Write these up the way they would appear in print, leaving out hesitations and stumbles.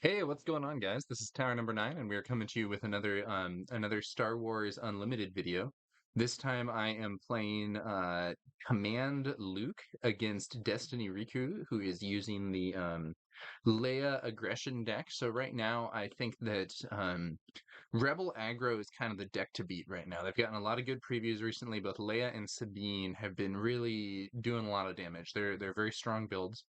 Hey, what's going on, guys? This is Tower number 9, and we are coming to you with another Star Wars Unlimited video. This time I am playing Command Luke against DestinyRiku, who is using the Leia aggression deck. So right now I think that Rebel aggro is kind of the deck to beat right now. They've gotten a lot of good previews recently. Both Leia and Sabine have been really doing a lot of damage. They're very strong builds.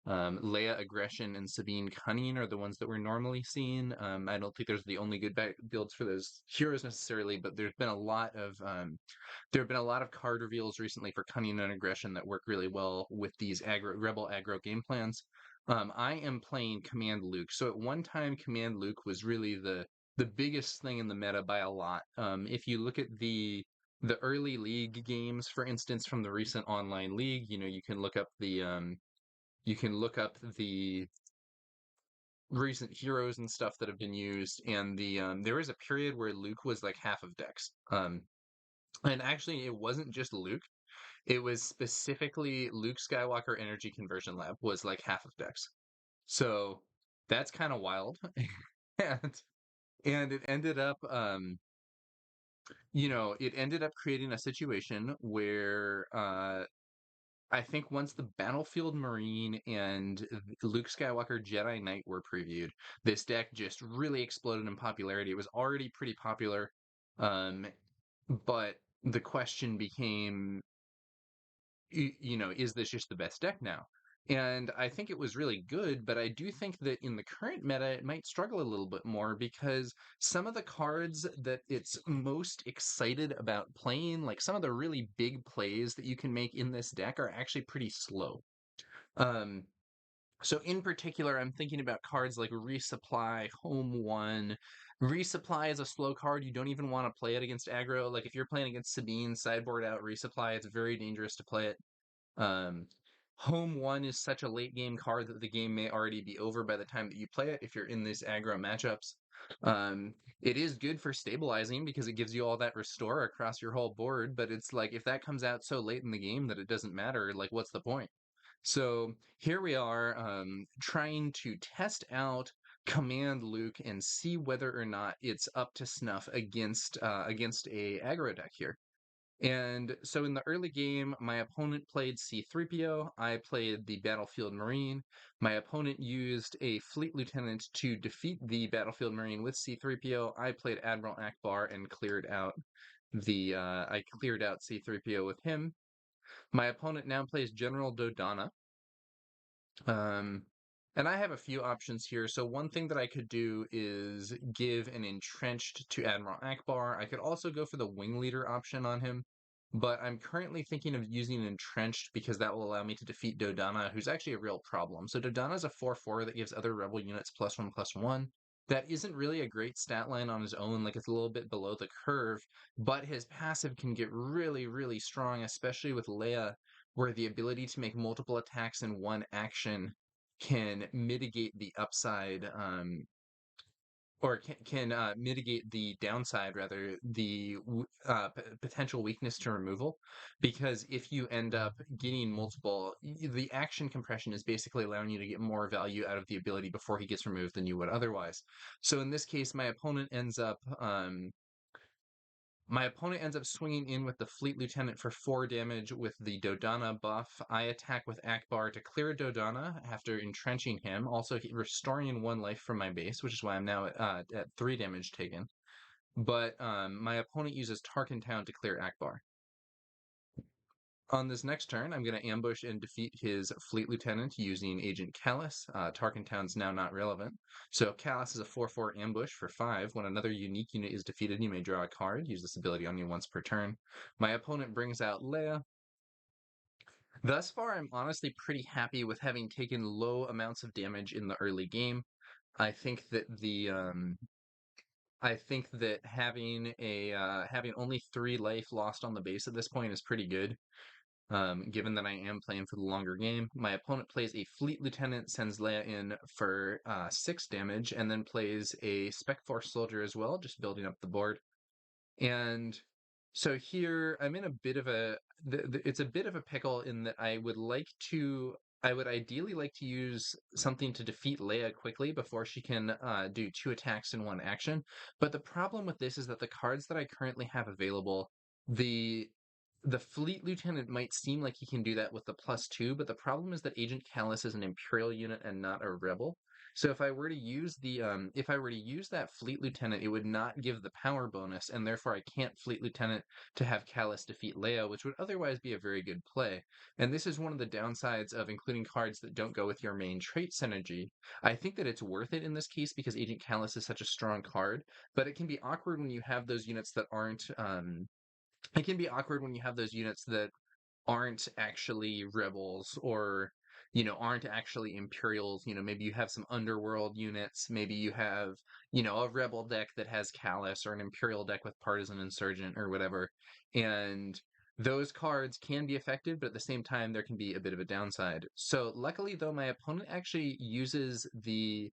Leia Aggression and Sabine Cunning are the ones that we're normally seeing. I don't think there's the only good builds for those heroes necessarily, but there have been a lot of card reveals recently for Cunning and Aggression that work really well with these Rebel aggro game plans. I am playing Command Luke. So at one time, Command Luke was really the biggest thing in the meta by a lot. If you look at the early league games, for instance, from the recent online league, you can look up the recent heroes and stuff that have been used, and there was a period where Luke was like half of decks. And actually, it wasn't just Luke; it was specifically Luke Skywalker Energy Conversion Lab was like half of decks. So that's kind of wild, and it ended up, it ended up creating a situation where I think once the Battlefield Marine and Luke Skywalker Jedi Knight were previewed, this deck just really exploded in popularity. It was already pretty popular, um, but the question became, is this just the best deck now? And I think it was really good, but I do think that in the current meta, it might struggle a little bit more because some of the cards that it's most excited about playing, like some of the really big plays that you can make in this deck, are actually pretty slow. Um, so in particular, I'm thinking about cards like Resupply, Home One. Resupply is a slow card. You don't even want to play it against aggro. Like if you're playing against Sabine, sideboard out Resupply, it's very dangerous to play it. Um, Home One is such a late game card that the game may already be over by the time that you play it if you're in these aggro matchups. It is good for stabilizing because it gives you all that restore across your whole board, but it's like if that comes out so late in the game that it doesn't matter, like what's the point? So here we are trying to test out Command Luke and see whether or not it's up to snuff against a aggro deck here. And so in the early game, my opponent played C-3PO, I played the Battlefield Marine. My opponent used a Fleet Lieutenant to defeat the Battlefield Marine with C-3PO. I played Admiral Akbar and I cleared out C-3PO with him. My opponent now plays General Dodonna. Um, and I have a few options here. So one thing that I could do is give an entrenched to Admiral Akbar. I could also go for the wing leader option on him, but I'm currently thinking of using entrenched because that will allow me to defeat Dodonna, who's actually a real problem. So Dodonna is a 4/4 that gives other rebel units +1/+1. That isn't really a great stat line on his own, like it's a little bit below the curve, but his passive can get really, really strong, especially with Leia, where the ability to make multiple attacks in one action can mitigate the upside, or can mitigate the downside, rather, potential weakness to removal. Because if you end up getting the action compression is basically allowing you to get more value out of the ability before he gets removed than you would otherwise. So in this case, my opponent ends up swinging in with the Fleet Lieutenant for 4 damage with the Dodonna buff. I attack with Akbar to clear Dodonna after entrenching him, also restoring 1 life from my base, which is why I'm now at 3 damage taken. But my opponent uses Tarkin Town to clear Akbar. On this next turn, I'm going to ambush and defeat his Fleet Lieutenant using Agent Callus. Tarkentown's now not relevant. So Callus is a 4/4 ambush for 5. When another unique unit is defeated, you may draw a card. Use this ability only once per turn. My opponent brings out Leia. Thus far, I'm honestly pretty happy with having taken low amounts of damage in the early game. I think that having only 3 life lost on the base at this point is pretty good. Given that I am playing for the longer game. My opponent plays a Fleet Lieutenant, sends Leia in for 6 damage, and then plays a Spec Force Soldier as well, just building up the board. And so here I'm in a bit of it's a bit of a pickle in that I would like to I would ideally like to use something to defeat Leia quickly before she can do two attacks in one action. But the problem with this is that the cards that I currently have available, the the Fleet Lieutenant might seem like he can do that with the +2, but the problem is that Agent Callus is an Imperial unit and not a Rebel. So if I were to use that Fleet Lieutenant, it would not give the power bonus, and therefore I can't Fleet Lieutenant to have Callus defeat Leia, which would otherwise be a very good play. And this is one of the downsides of including cards that don't go with your main trait synergy. I think that it's worth it in this case because Agent Callus is such a strong card, but it can be awkward when you have those units that aren't. It can be awkward when you have those units that aren't actually rebels or aren't actually imperials. Maybe you have some underworld units, maybe you have a rebel deck that has Callus or an imperial deck with partisan insurgent or whatever, and those cards can be effective, but at the same time there can be a bit of a downside. So luckily though, my opponent actually uses the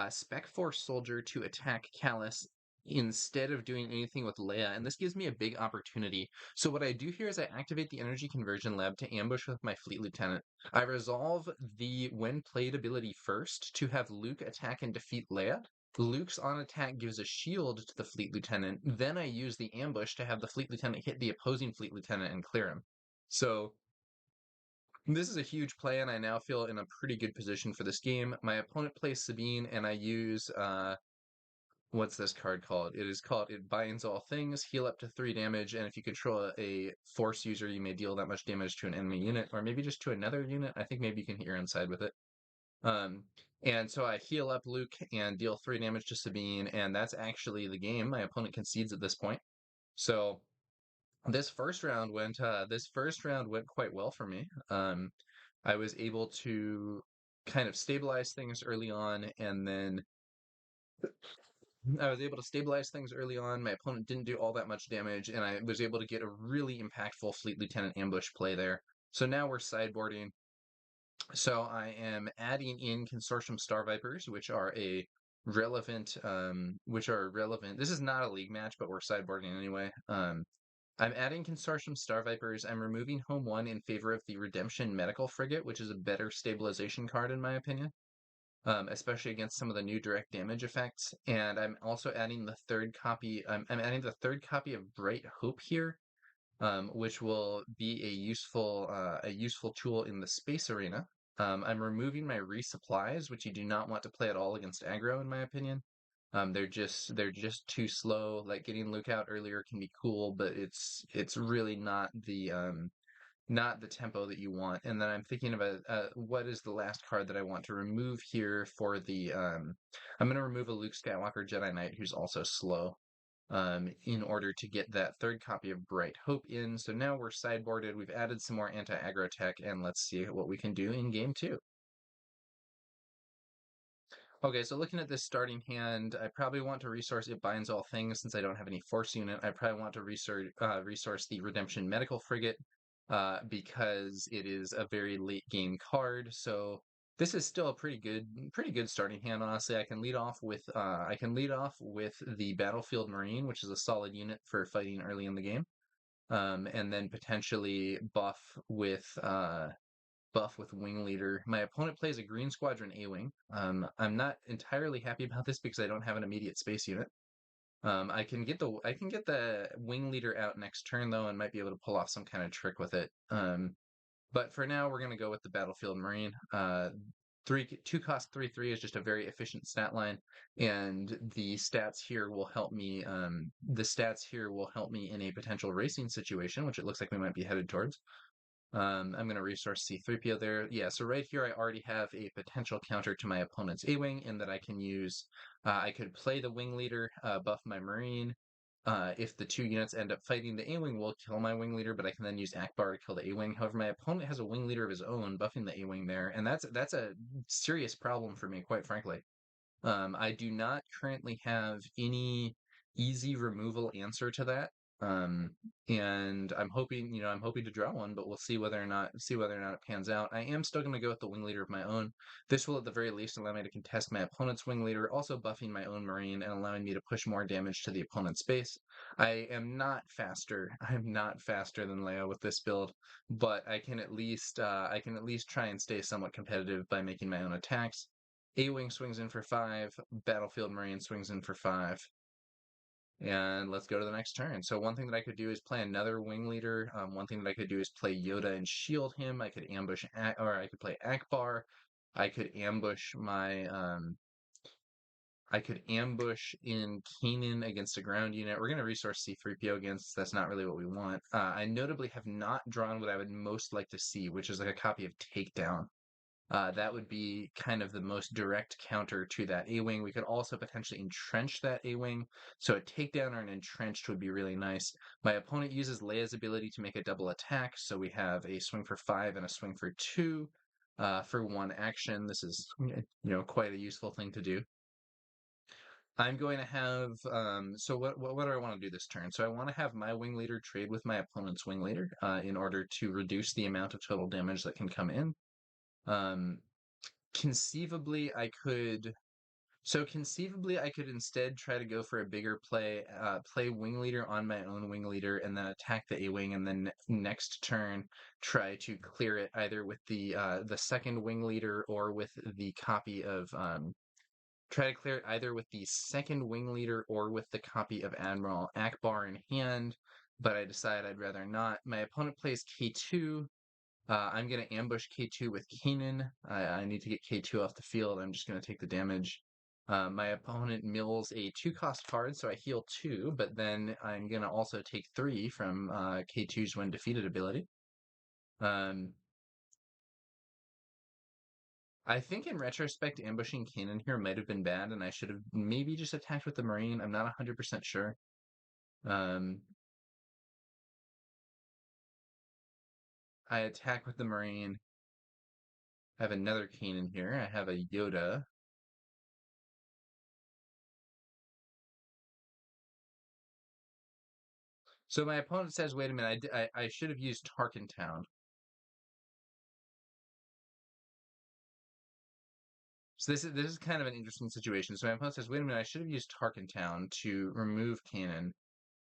spec force soldier to attack Callus instead of doing anything with Leia, and this gives me a big opportunity. So what I do here is I activate the energy conversion lab to ambush with my fleet lieutenant. I resolve the when played ability first to have Luke attack and defeat Leia. Luke's on attack gives a shield to the fleet lieutenant. Then I use the ambush to have the fleet lieutenant hit the opposing fleet lieutenant and clear him. So this is a huge play, and I now feel in a pretty good position for this game. My opponent plays Sabine, and I use what's this card called? It binds all things, heal up to 3 damage, and if you control a force user, you may deal that much damage to an enemy unit, or maybe just to another unit. I think maybe you can hit your own side with it. Um, and so I heal up Luke and deal 3 damage to Sabine, and that's actually the game. My opponent concedes at this point. So this first round went quite well for me. I was able to kind of stabilize things early on, and then I was able to stabilize things early on. My opponent didn't do all that much damage, and I was able to get a really impactful Fleet Lieutenant ambush play there. So now we're sideboarding. So I am adding in Consortium Star Vipers, which are relevant. This is not a league match, but we're sideboarding anyway. I'm adding Consortium Star Vipers. I'm removing Home 1 in favor of the Redemption Medical Frigate, which is a better stabilization card in my opinion. Especially against some of the new direct damage effects. And I'm also adding the third copy. I'm adding the third copy of Bright Hope here, which will be a useful tool in the space arena. I'm removing my resupplies, which you do not want to play at all against aggro, in my opinion. They're just too slow. Like getting Luke out earlier can be cool, but it's really not the tempo that you want. And then I'm thinking about what is the last card that I want to remove here for the. I'm going to remove a Luke Skywalker Jedi Knight who's also slow in order to get that third copy of Bright Hope in. So now we're sideboarded. We've added some more anti-aggro tech, and let's see what we can do in game 2. Okay, so looking at this starting hand, I probably want to resource It Binds All Things since I don't have any force unit. I probably want to resource the Redemption Medical Frigate because it is a very late game card. So this is still a pretty good starting hand. Honestly, I can lead off with the Battlefield Marine, which is a solid unit for fighting early in the game, and then potentially buff with Wing Leader. My opponent plays a Green Squadron A-Wing. I'm not entirely happy about this because I don't have an immediate space unit. I can get the Wing Leader out next turn though, and might be able to pull off some kind of trick with it. But for now, we're gonna go with the Battlefield Marine. 2 cost 3/3 is just a very efficient stat line, and the stats here will help me. The stats here will help me in a potential racing situation, which it looks like we might be headed towards. I'm going to resource C-3PO there. Yeah, so right here I already have a potential counter to my opponent's A-Wing in that I can use, I could play the Wing Leader, buff my Marine. If the 2 units end up fighting, the A-Wing will kill my Wing Leader, but I can then use Akbar to kill the A-Wing. However, my opponent has a Wing Leader of his own, buffing the A-Wing there, and that's a serious problem for me, quite frankly. I do not currently have any easy removal answer to that. Um, and I'm hoping to draw one, but we'll see whether or not it pans out. I am still going to go with the wing leader of my own. This will at the very least allow me to contest my opponent's wing leader, also buffing my own marine and allowing me to push more damage to the opponent's base. I am not faster. I'm not faster than Leia with this build, but I can at least try and stay somewhat competitive by making my own attacks. A-wing swings in for 5. Battlefield marine swings in for 5. And let's go to the next turn. So one thing that I could do is play another wing leader. One thing that I could do is play Yoda and shield him. I could ambush, or I could play Akbar. I could ambush I could ambush in Kanan against a ground unit. We're going to resource C-3PO against. That's not really what we want. I notably have not drawn what I would most like to see, which is like a copy of Takedown. That would be kind of the most direct counter to that A-wing. We could also potentially entrench that A-wing. So a takedown or an entrenched would be really nice. My opponent uses Leia's ability to make a double attack. So we have a swing for 5 and a swing for 2 for 1 action. This is quite a useful thing to do. I'm going to have so what do I want to do this turn? So I want to have my wing leader trade with my opponent's wing leader in order to reduce the amount of total damage that can come in. Um, conceivably I could instead try to go for a bigger play, play wing leader on my own wing leader and then attack the A-wing, and then next turn try to clear it either with the second wing leader or with the copy of try to clear it either with the second wing leader or with the copy of Admiral Akbar in hand, but I decide I'd rather not. My opponent plays K2. I'm going to ambush K2 with Kanan. I need to get K2 off the field. I'm just going to take the damage. My opponent mills a 2-cost card, so I heal 2, but then I'm going to also take 3 from K2's when defeated ability. Um, I think in retrospect, ambushing Kanan here might have been bad, and I should have maybe just attacked with the Marine. I'm not 100% sure. Um, I attack with the Marine. I have another Kanan here. I have a Yoda. So my opponent says, wait a minute, I should have used Tarkin Town. So this is kind of an interesting situation. So my opponent says, wait a minute, I should have used Tarkin Town to remove Kanan.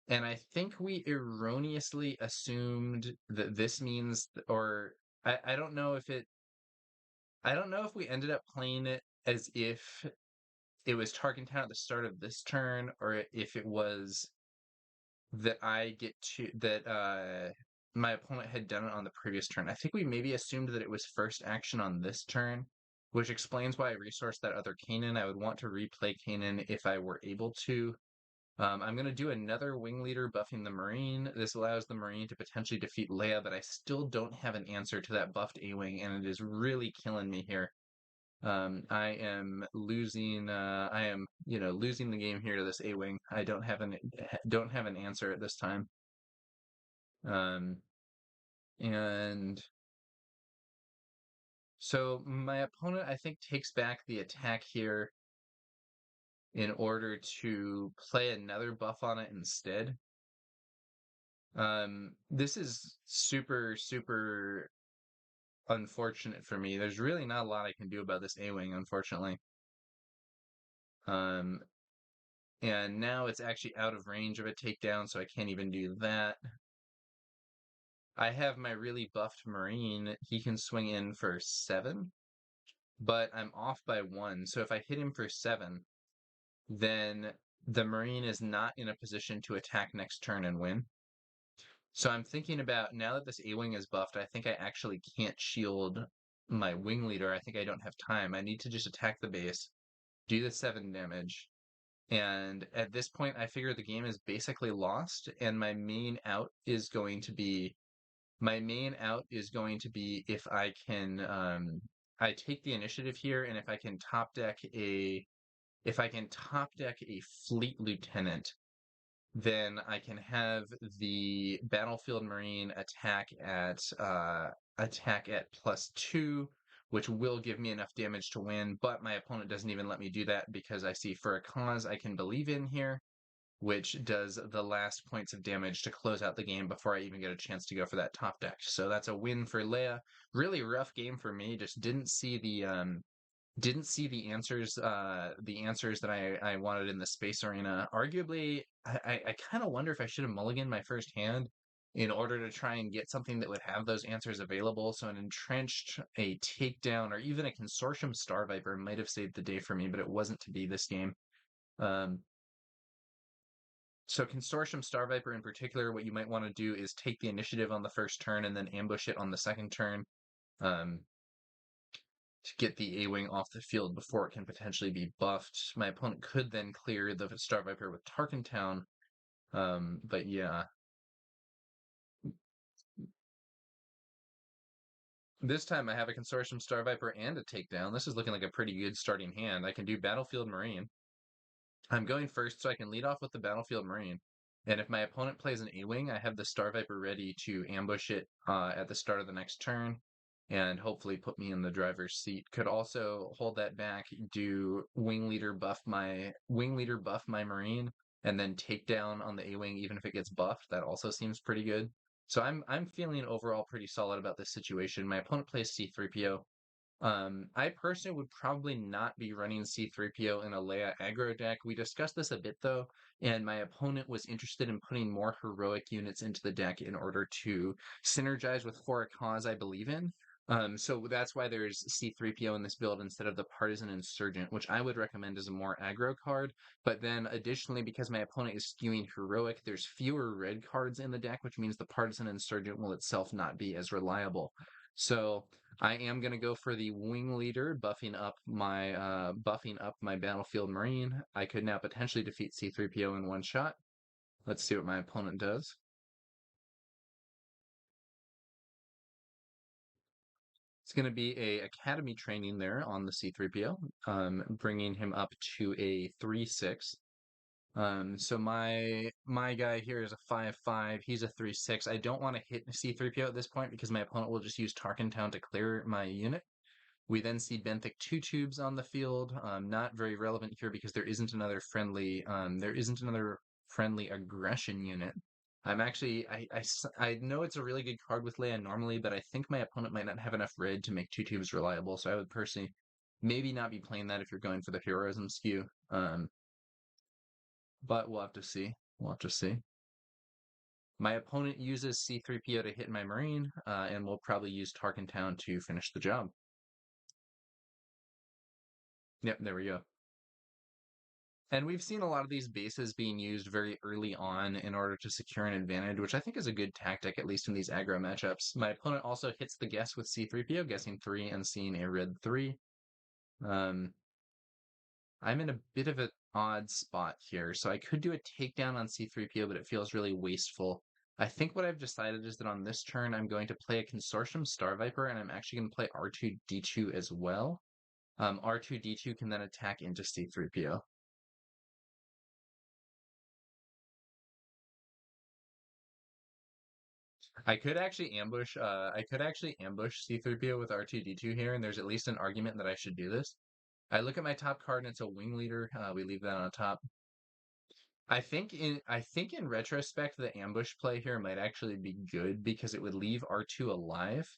And I think we erroneously assumed that this means, or I don't know if we ended up playing it as if it was Tarkin Town at the start of this turn, or if it was that my opponent had done it on the previous turn. I think we maybe assumed that it was first action on this turn, which explains why I resourced that other Kanan. I would want to replay Kanan if I were able to. I'm going to do another wing leader buffing the Marine. This allows the Marine to potentially defeat Leia, but I still don't have an answer to that buffed A-wing, and it is really killing me here. I am losing. Losing the game here to this A-wing. I don't have an answer at this time. Um, and so my opponent, I think, takes back the attack here in order to play another buff on it instead. This is super, super unfortunate for me. There's really not a lot I can do about this A-wing, unfortunately. Um, and now it's actually out of range of a takedown, so I can't even do that. I have my really buffed Marine. He can swing in for 7, but I'm off by 1. So if I hit him for 7, then the Marine is not in a position to attack next turn and win. So I'm thinking about, now that this A-Wing is buffed, I think I actually can't shield my Wing Leader. I think I don't have time. I need to just attack the base, do the 7 damage, and at this point I figure the game is basically lost, and my main out is going to be if I can I take the initiative here, and if I can top deck a fleet lieutenant, then I can have the battlefield marine attack at +2, which will give me enough damage to win, but my opponent doesn't even let me do that because I see For a Cause I can believe in here. which does the last points of damage to close out the game before I even get a chance to go for that top deck. So that's a win for Leia. Really rough game for me. Just didn't see the answers that I wanted in the space arena. Arguably, I kind of wonder if I should have mulliganed my first hand in order to try and get something that would have those answers available. So an entrenched, a takedown, or even a consortium Star Viper might have saved the day for me, but it wasn't to be this game. Um, so Consortium Star Viper in particular, what you might want to do is take the initiative on the first turn and then ambush it on the second turn. Um, to get the A-Wing off the field before it can potentially be buffed. My opponent could then clear the Star Viper with Tarkentown, but yeah. This time I have a Consortium Star Viper and a Takedown. This is looking like a pretty good starting hand. I can do Battlefield Marine. I'm going first so I can lead off with the Battlefield Marine. And if my opponent plays an A-Wing, I have the Star Viper ready to ambush it at the start of the next turn and hopefully put me in the driver's seat. Could also hold that back, do Wing Leader buff my Marine, and then take down on the A-Wing even if it gets buffed. That also seems pretty good. So I'm feeling overall pretty solid about this situation. My opponent plays C-3PO. I personally would probably not be running C-3PO in a Leia aggro deck. We discussed this a bit though, and my opponent was interested in putting more heroic units into the deck in order to synergize with For a Cause I believe in. So that's why there's C-3PO in this build instead of the Partisan Insurgent, which I would recommend as a more aggro card. But then additionally, because my opponent is skewing heroic, there's fewer red cards in the deck, which means the Partisan Insurgent will itself not be as reliable. So I am going to go for the Wing Leader, buffing up my Battlefield Marine. I could now potentially defeat C-3PO in one shot. Let's see what my opponent does. It's going to be a Academy training there on the C-3PO, bringing him up to a 3/6. So my guy here is a 5/5. He's a 3/6. I don't want to hit C-3PO at this point because my opponent will just use Tarkentown to clear my unit. We then see Benthic 2 tubes on the field. Not very relevant here because there isn't another friendly aggression unit. I'm actually I know it's a really good card with Leia normally, but I think my opponent might not have enough red to make 2 tubes reliable. So I would personally maybe not be playing that if you're going for the heroism skew. But we'll have to see. We'll have to see. My opponent uses C-3PO to hit my Marine, and we'll probably use Tarkentown to finish the job. Yep, there we go. And we've seen a lot of these bases being used very early on in order to secure an advantage, which I think is a good tactic, at least in these aggro matchups. My opponent also hits the guess with C-3PO, guessing 3 and seeing a red 3. Um, I'm in a bit of an odd spot here, so I could do a takedown on C-3PO, but it feels really wasteful. I think what I've decided is that on this turn, I'm going to play a Consortium Star Viper, and I'm actually going to play R2-D2 as well. R2-D2 can then attack into C-3PO. I could actually ambush C-3PO with R2-D2 here, and there's at least an argument that I should do this. I look at my top card and it's a Wing Leader. We leave that on top. I think in retrospect the ambush play here might actually be good because it would leave R2 alive.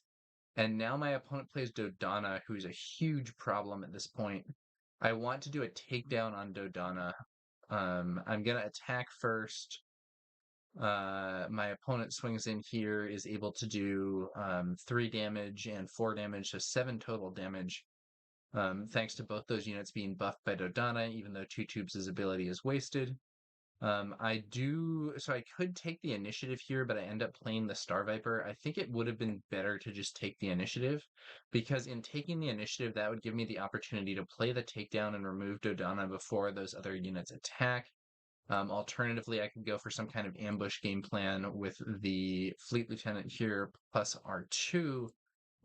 And now my opponent plays Dodonna, who's a huge problem at this point. I want to do a takedown on Dodonna. I'm gonna attack first. My opponent swings in here, is able to do 3 damage and 4 damage, so 7 total damage. Thanks to both those units being buffed by Dodonna, even though 2 Tubes' ability is wasted. So I could take the initiative here, but I end up playing the Star Viper. I think it would have been better to just take the initiative, because in taking the initiative, that would give me the opportunity to play the takedown and remove Dodonna before those other units attack. Alternatively, I could go for some kind of ambush game plan with the Fleet Lieutenant here plus R2,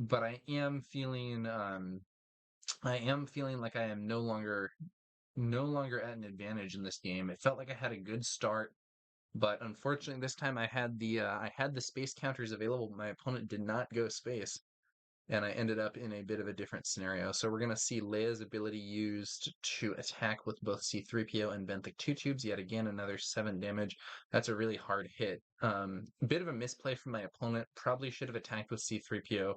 but I am feeling like I am no longer at an advantage in this game. It felt like I had a good start, but unfortunately this time I had the space counters available. My opponent did not go space, and I ended up in a bit of a different scenario. So we're going to see Leia's ability used to attack with both C-3PO and benthic 2 tubes. Yet again, another 7 damage. That's a really hard hit. Bit of a misplay from my opponent. Probably should have attacked with C-3PO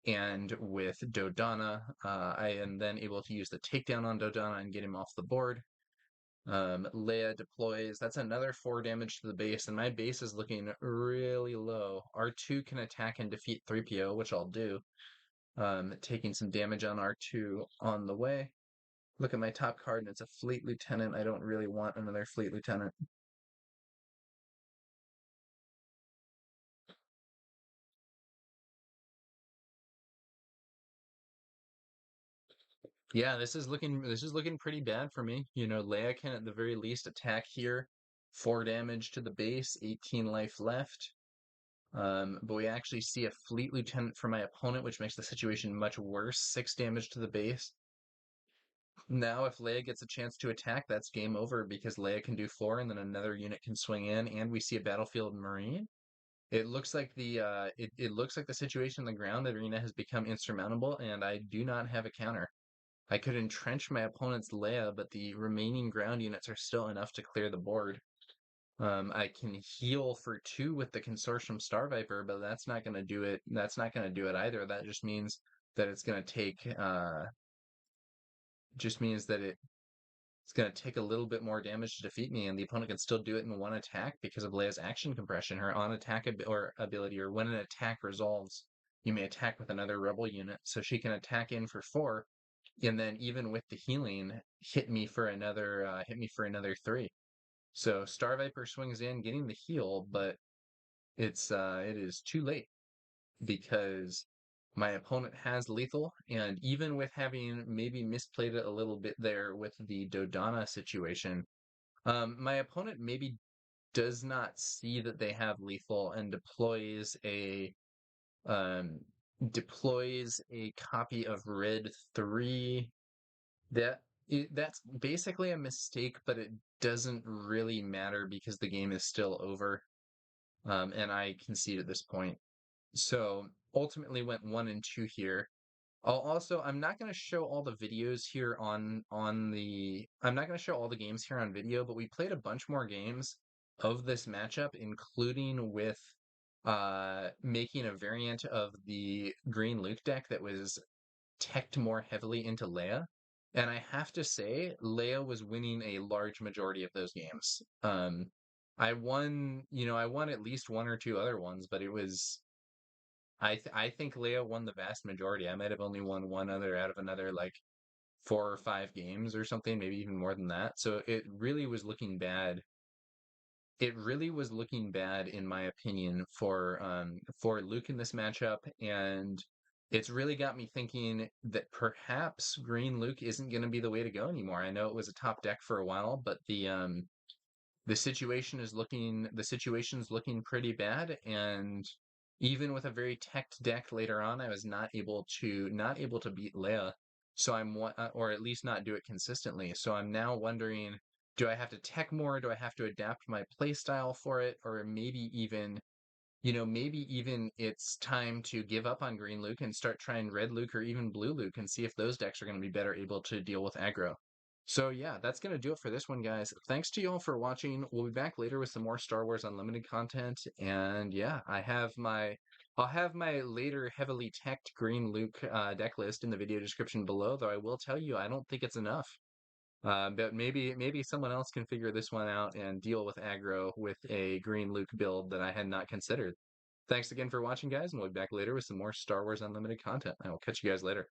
and with Dodonna. I am then able to use the takedown on Dodonna and get him off the board. Leia deploys. That's another 4 damage to the base, and my base is looking really low. R2 can attack and defeat 3PO, which I'll do. Taking some damage on R2 on the way. Look at my top card, and it's a Fleet Lieutenant. I don't really want another Fleet Lieutenant. Yeah, this is looking pretty bad for me. You know, Leia can at the very least attack here. 4 damage to the base, 18 life left. But we actually see a Fleet Lieutenant for my opponent, which makes the situation much worse. 6 damage to the base. Now, if Leia gets a chance to attack, that's game over because Leia can do 4, and then another unit can swing in, and we see a Battlefield Marine. It looks like it looks like the situation on the ground arena has become insurmountable, and I do not have a counter. I could entrench my opponent's Leia, but the remaining ground units are still enough to clear the board. I can heal for 2 with the Consortium Star Viper, but that's not going to do it. That's not going to do it either. That just means that it's going to take just means that it's going to take a little bit more damage to defeat me, and the opponent can still do it in 1 attack because of Leia's action compression, her on attack or ability, or when an attack resolves, you may attack with another rebel unit. So she can attack in for 4, and then even with the healing, hit me for another 3. So Star Viper swings in, getting the heal, but it is too late because my opponent has lethal, and even with having maybe misplayed it a little bit there with the Dodonna situation, my opponent maybe does not see that they have lethal and um, deploys a copy of Red 3. That's basically a mistake, but it doesn't really matter because the game is still over, and I concede at this point. So ultimately went 1 and 2 here. I'm not going to show all the videos here I'm not going to show all the games here on video, but we played a bunch more games of this matchup, including with making a variant of the Green Luke deck that was teched more heavily into Leia. And I have to say, Leia was winning a large majority of those games. I won at least 1 or 2 other ones, but I think Leia won the vast majority. I might have only won 1 other out of another like 4 or 5 games or something, maybe even more than that. So it really was looking bad. It really was looking bad, in my opinion, for Luke in this matchup, and it's really got me thinking that perhaps Green Luke isn't going to be the way to go anymore. I know it was a top deck for a while, but the situation's looking pretty bad, and even with a very teched deck later on, I was not able to beat Leia. So or at least not do it consistently. So I'm now wondering, do I have to tech more? Do I have to adapt my play style for it? Or maybe even it's time to give up on Green Luke and start trying Red Luke or even Blue Luke and see if those decks are going to be better able to deal with aggro. So yeah, that's going to do it for this one, guys. Thanks to you all for watching. We'll be back later with some more Star Wars Unlimited content. And yeah, I'll have my later heavily teched Green Luke deck list in the video description below, though I will tell you I don't think it's enough. But maybe someone else can figure this one out and deal with aggro with a Green Luke build that I had not considered. Thanks again for watching, guys, and we'll be back later with some more Star Wars Unlimited content. I will catch you guys later.